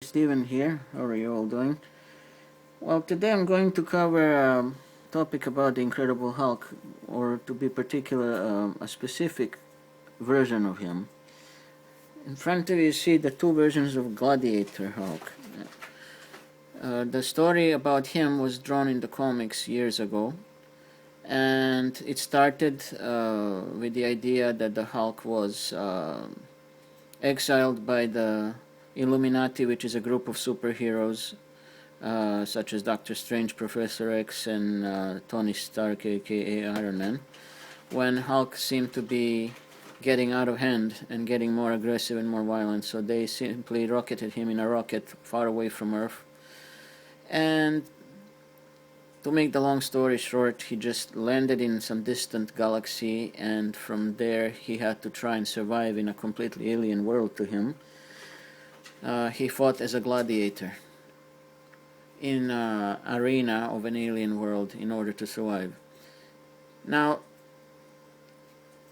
Steven here. How are you all doing? Well, today I'm going to cover a topic about the Incredible Hulk, or to be particular, a specific version of him. In front of you see the two versions of Gladiator Hulk. The story about him was drawn in the comics years ago, and it started with the idea that the Hulk was exiled by the Illuminati, which is a group of superheroes such as Doctor Strange, Professor X, and Tony Stark, aka Iron Man, when Hulk seemed to be getting out of hand and getting more aggressive and more violent. So they simply rocketed him in a rocket far away from Earth. And to make the long story short, he just landed in some distant galaxy, and from there he had to try and survive in a completely alien world to him. He fought as a gladiator in an arena of an alien world in order to survive. Now,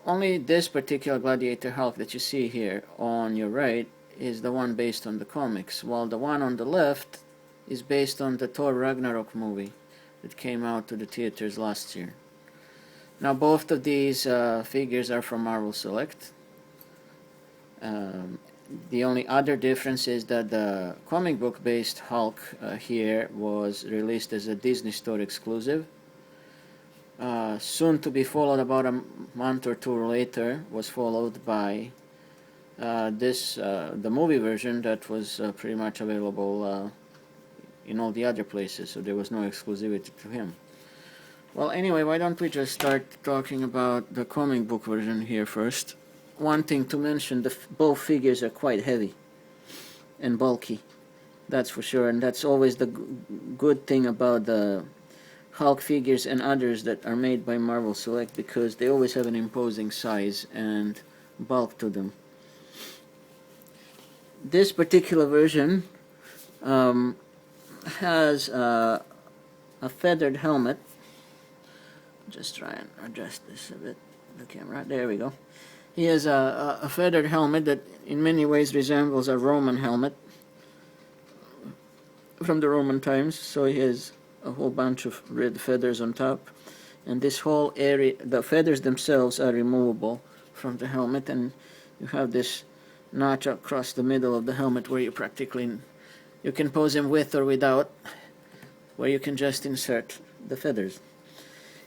only this particular Gladiator Hulk that you see here on your right is the one based on the comics, while the one on the left is based on the Thor Ragnarok movie that came out to the theaters last year. Now, both of these figures are from Marvel Select. The only other difference is that the comic book based Hulk here was released as a Disney Store exclusive. Soon to be followed, about a month or two later, was followed by the movie version that was pretty much available in all the other places, so there was no exclusivity to him. Well, anyway, why don't we just start talking about the comic book version here first. One thing to mention, both figures are quite heavy and bulky, that's for sure, and that's always the good thing about the Hulk figures and others that are made by Marvel Select, because they always have an imposing size and bulk to them. This particular version has a feathered helmet. Just try and adjust this a bit, the camera, there we go. He has a feathered helmet that in many ways resembles a Roman helmet from the Roman times. So he has a whole bunch of red feathers on top, and this whole area, the feathers themselves are removable from the helmet, and you have this notch across the middle of the helmet where you can pose him with or without, where you can just insert the feathers.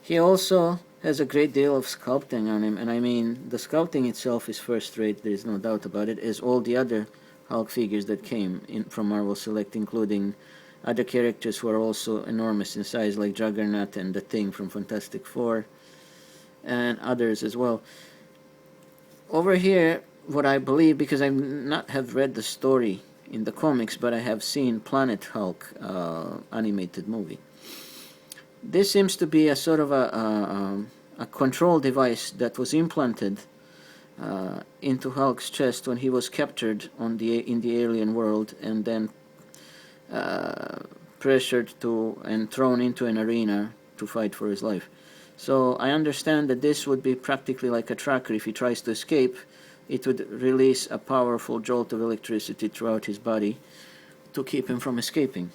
He also has a great deal of sculpting on him, and I mean, the sculpting itself is first rate, there is no doubt about it, as all the other Hulk figures that came in from Marvel Select, including other characters who are also enormous in size, like Juggernaut and the Thing from Fantastic Four, and others as well. Over here, what I believe, because I not have read the story in the comics, but I have seen Planet Hulk animated movie. This seems to be a sort of a control device that was implanted into Hulk's chest when he was captured in the alien world, and then pressured to and thrown into an arena to fight for his life. So I understand that this would be practically like a tracker. If he tries to escape, it would release a powerful jolt of electricity throughout his body to keep him from escaping.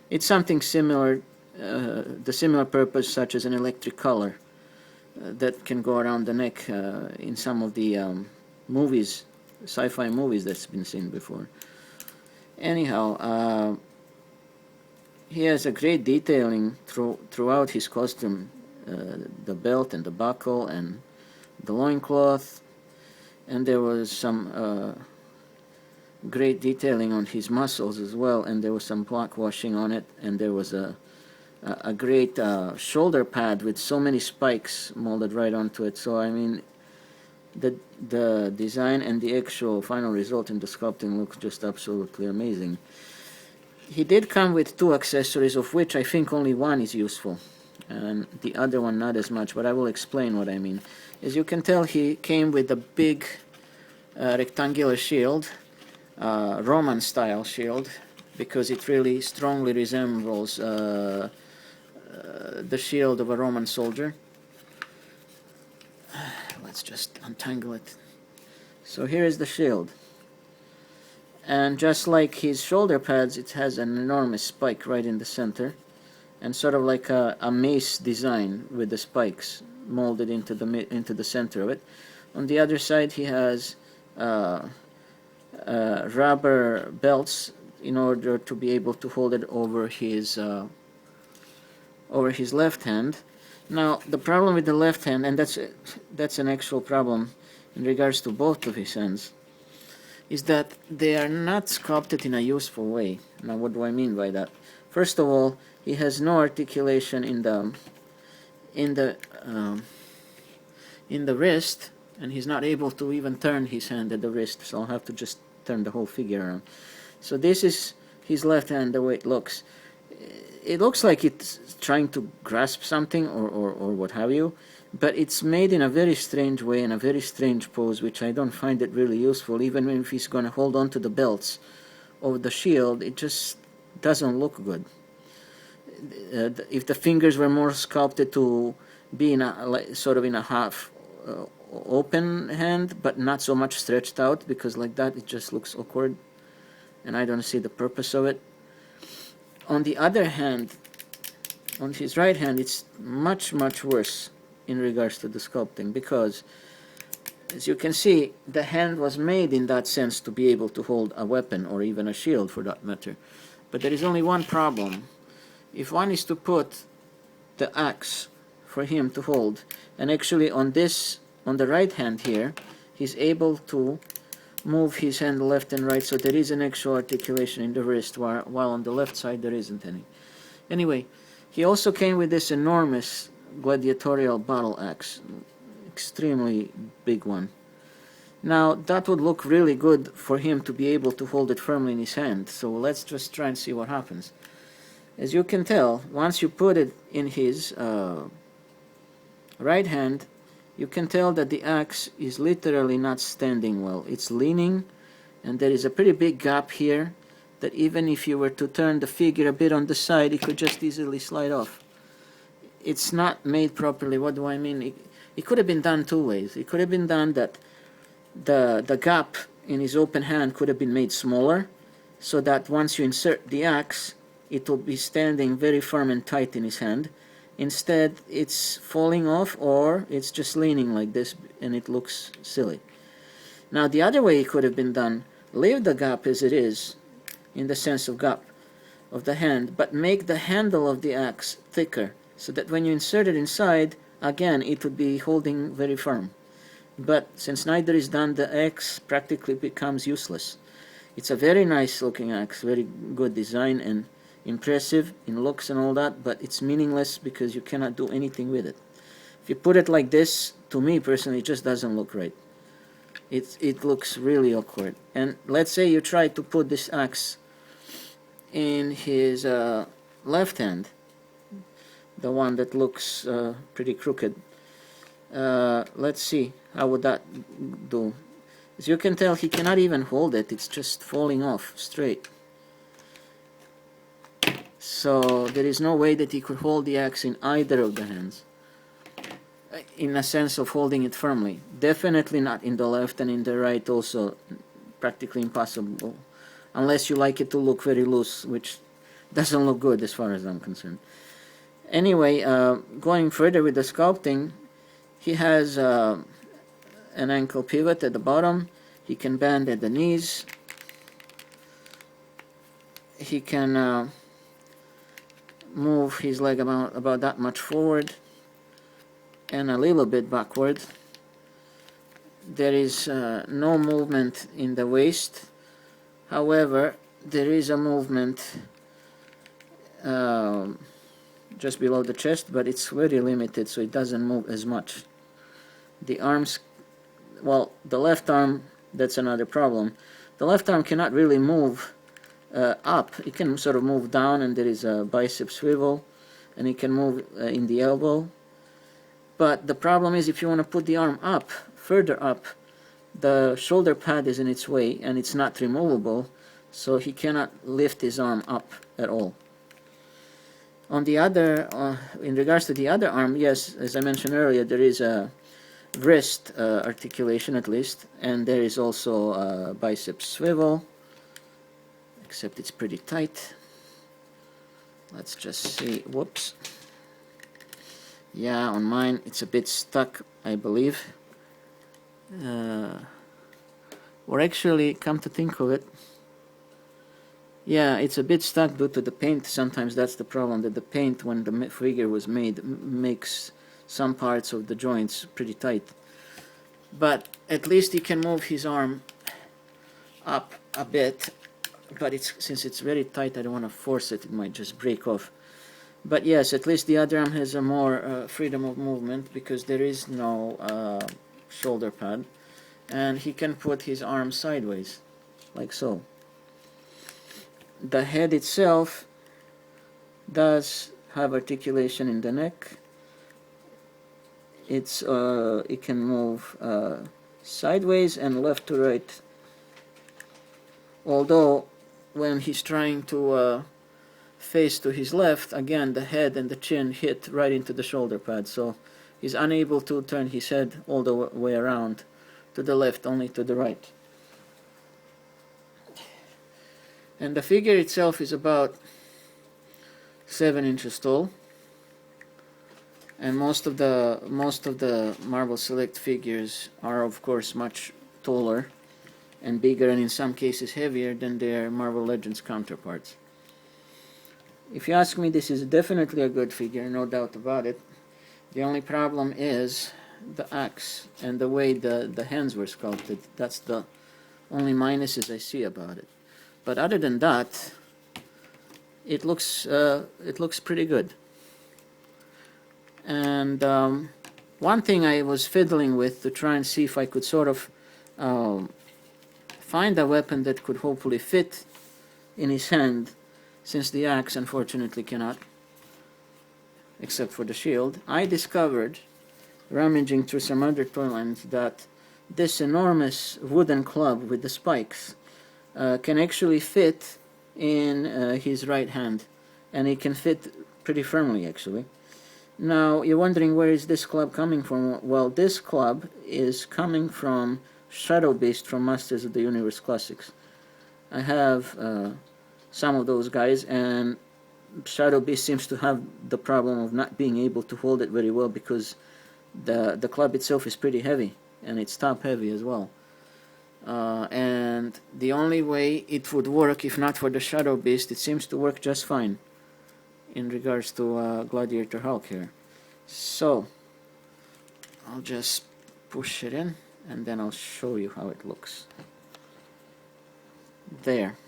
It's something similar, the similar purpose, such as an electric collar that can go around the neck in some of the movies, sci-fi movies that's been seen before. Anyhow, he has a great detailing throughout his costume, the belt and the buckle and the loincloth, and there was some great detailing on his muscles as well, and there was some black washing on it, and there was a great shoulder pad with so many spikes molded right onto it. So I mean, the design and the actual final result in the sculpting looks just absolutely amazing. He did come with two accessories, of which I think only one is useful, and the other one not as much, but I will explain what I mean. As you can tell, he came with a big rectangular shield, Roman style shield, because it really strongly resembles the shield of a Roman soldier. Let's just untangle it. So here is the shield, And just like his shoulder pads, it has an enormous spike right in the center, and sort of like a mace design with the spikes molded into the center of it. On the other side, he has rubber belts in order to be able to hold it over his left hand. Now, the problem with the left hand, and that's an actual problem in regards to both of his hands, is that they are not sculpted in a useful way. Now, what do I mean by that? First of all, he has no articulation in the wrist, and he's not able to even turn his hand at the wrist, so I'll have to just turn the whole figure around. So this is his left hand, the way it looks. It looks like it's trying to grasp something or what have you, but it's made in a very strange way, in a very strange pose, which I don't find it really useful. Even if he's going to hold on to the belts of the shield, it just doesn't look good. If the fingers were more sculpted to be in a sort of in a half open hand, but not so much stretched out, because like that it just looks awkward, and I don't see the purpose of it. On the other hand, on his right hand, it's much worse in regards to the sculpting, because as you can see, the hand was made in that sense to be able to hold a weapon, or even a shield for that matter. But there is only one problem. If one is to put the axe for him to hold, and actually on the right hand here, he's able to move his hand left and right, so there is an actual articulation in the wrist, while on the left side there isn't any. Anyway, he also came with this enormous gladiatorial battle axe, extremely big one. Now, that would look really good for him to be able to hold it firmly in his hand, so let's just try and see what happens. As you can tell, once you put it in his right hand, you can tell that the axe is literally not standing well. It's leaning, and there is a pretty big gap here that even if you were to turn the figure a bit on the side, it could just easily slide off. It's not made properly. What do I mean? It could have been done two ways. It could have been done that the gap in his open hand could have been made smaller, so that once you insert the axe, it will be standing very firm and tight in his hand. Instead, it's falling off, or it's just leaning like this, and it looks silly. Now, the other way it could have been done, leave the gap as it is, in the sense of gap of the hand, but make the handle of the axe thicker, so that when you insert it inside, again, it would be holding very firm. But since neither is done, the axe practically becomes useless. It's a very nice looking axe, very good design, and impressive in looks and all that, but it's meaningless because you cannot do anything with it. If you put it like this, to me personally, it just doesn't look right. It looks really awkward. And let's say you try to put this axe in his left hand, the one that looks pretty crooked. Let's see, how would that do? As you can tell, he cannot even hold it. It's just falling off straight. So there is no way that he could hold the axe in either of the hands, in a sense of holding it firmly. Definitely not in the left, and in the right also practically impossible, unless you like it to look very loose, which doesn't look good as far as I'm concerned. Anyway, going further with the sculpting, he has an ankle pivot at the bottom. He can bend at the knees. He can move his leg about that much forward and a little bit backward. There is no movement in the waist. However, there is a movement just below the chest, but it's very limited, so it doesn't move as much. The arms, well, the left arm, that's another problem. The left arm cannot really move up. It can sort of move down, and there is a bicep swivel, and it can move in the elbow. But the problem is, if you want to put the arm up, further up, the shoulder pad is in its way, and it's not removable, so he cannot lift his arm up at all. On the other, in regards to the other arm, yes, as I mentioned earlier, there is a wrist articulation at least, and there is also a bicep swivel. except it's pretty tight. Let's just see. Whoops. Yeah, on mine it's a bit stuck, I believe. Or actually, come to think of it, yeah, it's a bit stuck due to the paint. Sometimes that's the problem, that the paint, when the figure was made, makes some parts of the joints pretty tight. But at least he can move his arm up a bit. But since it's very tight, I don't want to force it. It might just break off. But yes, at least the other arm has a more freedom of movement, because there is no shoulder pad. And he can put his arm sideways, like so. The head itself does have articulation in the neck. It can move sideways and left to right. Although when he's trying to face to his left, again the head and the chin hit right into the shoulder pad, so he's unable to turn his head all the way around to the left, only to the right. And the figure itself is about 7 inches tall, and most of the Marvel Select figures are of course much taller and bigger, and in some cases heavier than their Marvel Legends counterparts. If you ask me, this is definitely a good figure, no doubt about it. The only problem is the axe and the way the hands were sculpted. That's the only minuses I see about it. But other than that, it looks pretty good. And one thing I was fiddling with to try and see if I could sort of find a weapon that could hopefully fit in his hand, since the axe unfortunately cannot, except for the shield. I discovered, rummaging through some other toy lines, that this enormous wooden club with the spikes can actually fit in his right hand, and it can fit pretty firmly actually. Now you're wondering, where is this club coming from? Well, this club is coming from Shadow Beast from Masters of the Universe Classics. I have some of those guys, and Shadow Beast seems to have the problem of not being able to hold it very well, because the club itself is pretty heavy, and it's top heavy as well. And the only way it would work, if not for the Shadow Beast, it seems to work just fine in regards to Gladiator Hulk here. So I'll just push it in, and then I'll show you how it looks. There.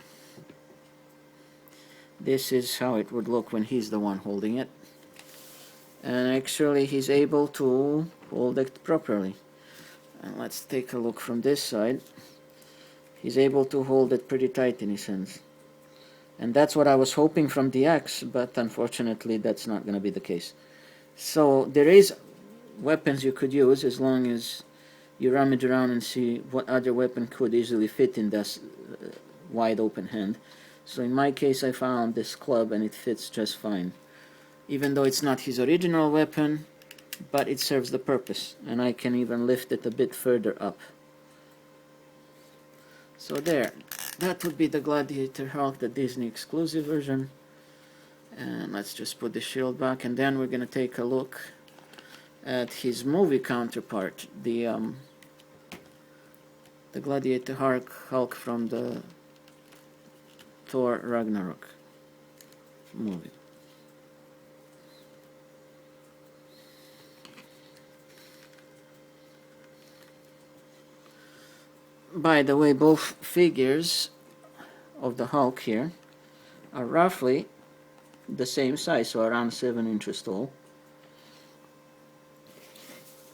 This is how it would look when he's the one holding it. And actually he's able to hold it properly. And let's take a look from this side. He's able to hold it pretty tight in his hands. And that's what I was hoping from the axe, but unfortunately that's not going to be the case. So there is weapons you could use, as long as you rummage around and see what other weapon could easily fit in this wide open hand. So in my case I found this club, and it fits just fine. Even though it's not his original weapon, but it serves the purpose, and I can even lift it a bit further up. So there, that would be the Gladiator Hulk, the Disney exclusive version. And let's just put the shield back, and then we're going to take a look at his movie counterpart, the Gladiator Hulk from the Thor Ragnarok movie. By the way, both figures of the Hulk here are roughly the same size, so around 7 inches tall.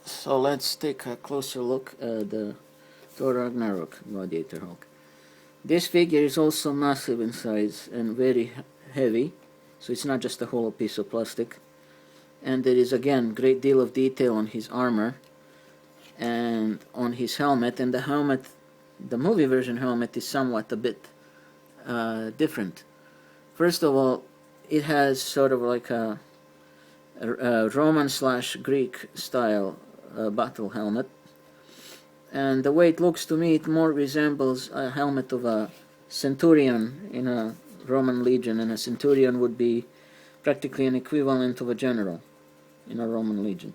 So let's take a closer look at the Thor Ragnarok Gladiator Hulk. This figure is also massive in size and very heavy, so it's not just a hollow piece of plastic. And there is again great deal of detail on his armor and on his helmet, and the helmet, the movie version helmet, is somewhat a bit different. First of all, it has sort of like a Roman/Greek style battle helmet, and the way it looks to me, it more resembles a helmet of a centurion in a Roman legion, and a centurion would be practically an equivalent of a general in a Roman legion.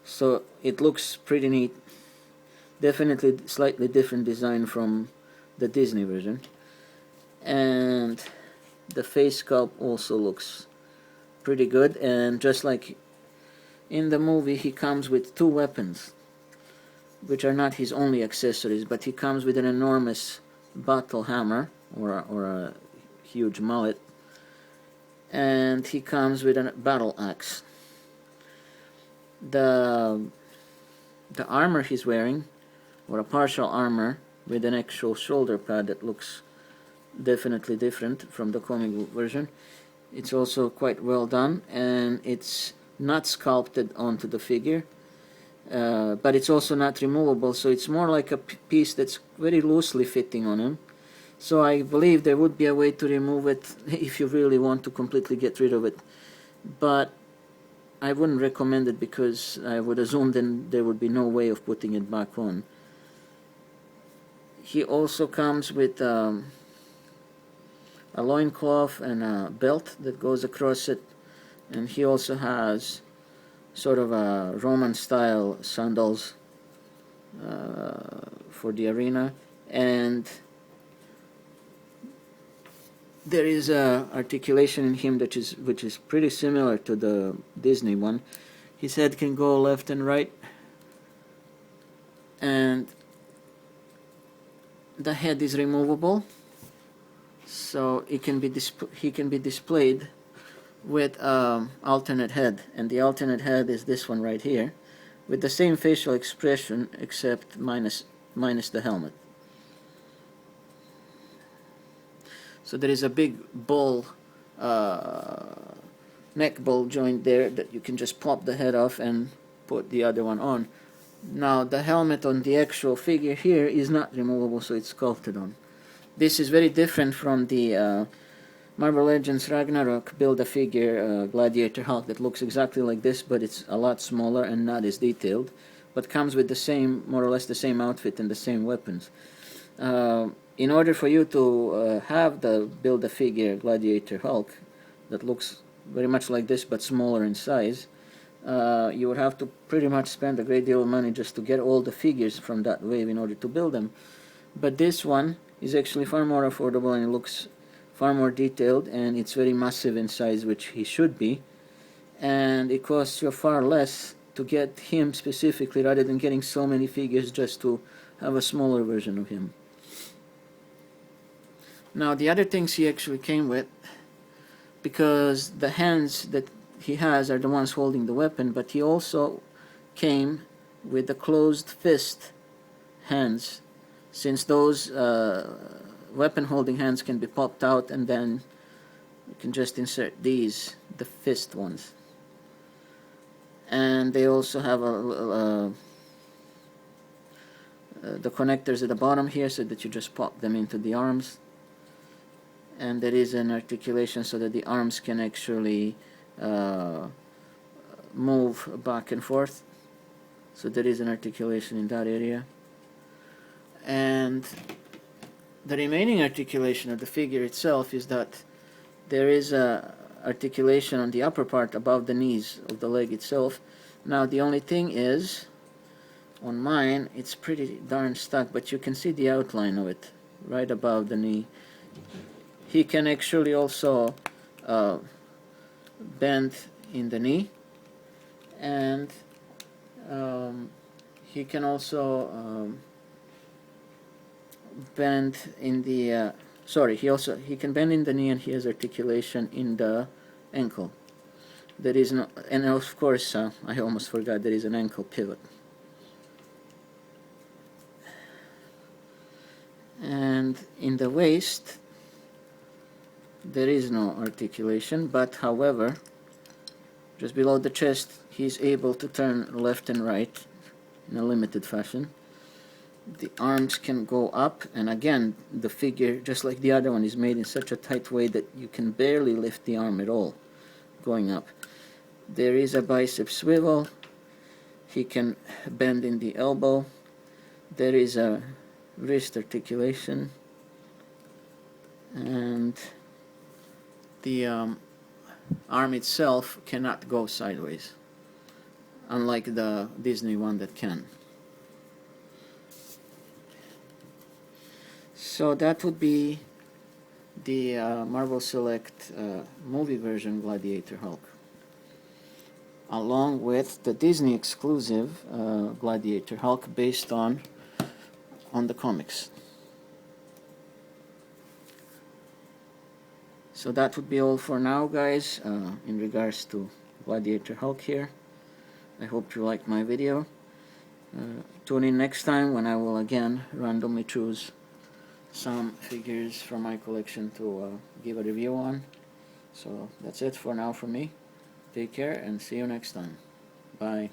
So it looks pretty neat. Definitely slightly different design from the Disney version. And the face sculpt also looks pretty good, and just like in the movie, he comes with two weapons, which are not his only accessories, but he comes with an enormous battle hammer, or a huge mallet, and he comes with a battle axe. The armor he's wearing, or a partial armor with an actual shoulder pad that looks definitely different from the comic book version. It's also quite well done, and it's not sculpted onto the figure, but it's also not removable, so it's more like a piece that's very loosely fitting on him. So I believe there would be a way to remove it if you really want to completely get rid of it, but I wouldn't recommend it, because I would assume then there would be no way of putting it back on. He also comes with a loincloth and a belt that goes across it, and he also has sort of a Roman style sandals for the arena, and there is a articulation in him which is pretty similar to the Disney one. His head can go left and right, and the head is removable, so he can be displayed with alternate head, and the alternate head is this one right here, with the same facial expression except minus the helmet. So there is a big ball, neck ball joint there that you can just pop the head off and put the other one on. Now the helmet on the actual figure here is not removable, so it's sculpted on. This is very different from the Marvel Legends Ragnarok Build-A-Figure Gladiator Hulk that looks exactly like this, but it's a lot smaller and not as detailed, but comes with the same, more or less the same outfit and the same weapons. In order for you to have the Build-A-Figure Gladiator Hulk that looks very much like this but smaller in size, you would have to pretty much spend a great deal of money just to get all the figures from that wave in order to build them. But this one is actually far more affordable, and it looks far more detailed, and it's very massive in size, which he should be, and it costs you far less to get him specifically rather than getting so many figures just to have a smaller version of him. Now the other things he actually came with, because the hands that he has are the ones holding the weapon, but he also came with the closed fist hands, since those weapon holding hands can be popped out, and then you can just insert these, the fist ones. And they also have the connectors at the bottom here, so that you just pop them into the arms, and there is an articulation so that the arms can actually move back and forth, so there is an articulation in that area. And the remaining articulation of the figure itself is that there is a articulation on the upper part above the knees of the leg itself. Now the only thing is, on mine it's pretty darn stuck, but you can see the outline of it right above the knee. He can actually also bend in the knee, and he can also bend in the he can bend in the knee, and he has articulation in the ankle. There is no, and of course I almost forgot, there is an ankle pivot. And in the waist there is no articulation, but however, just below the chest he's able to turn left and right in a limited fashion. The arms can go up, and again the figure, just like the other one, is made in such a tight way that you can barely lift the arm at all going up. There is a bicep swivel. He can bend in the elbow. There is a wrist articulation, and the arm itself cannot go sideways, unlike the Disney one that can. So that would be the Marvel Select movie version Gladiator Hulk, along with the Disney exclusive Gladiator Hulk based on the comics. So that would be all for now, guys, in regards to Gladiator Hulk here. I hope you liked my video. Tune in next time when I will again randomly choose some figures from my collection to give a review on. So that's it for now from me. Take care and see you next time. Bye.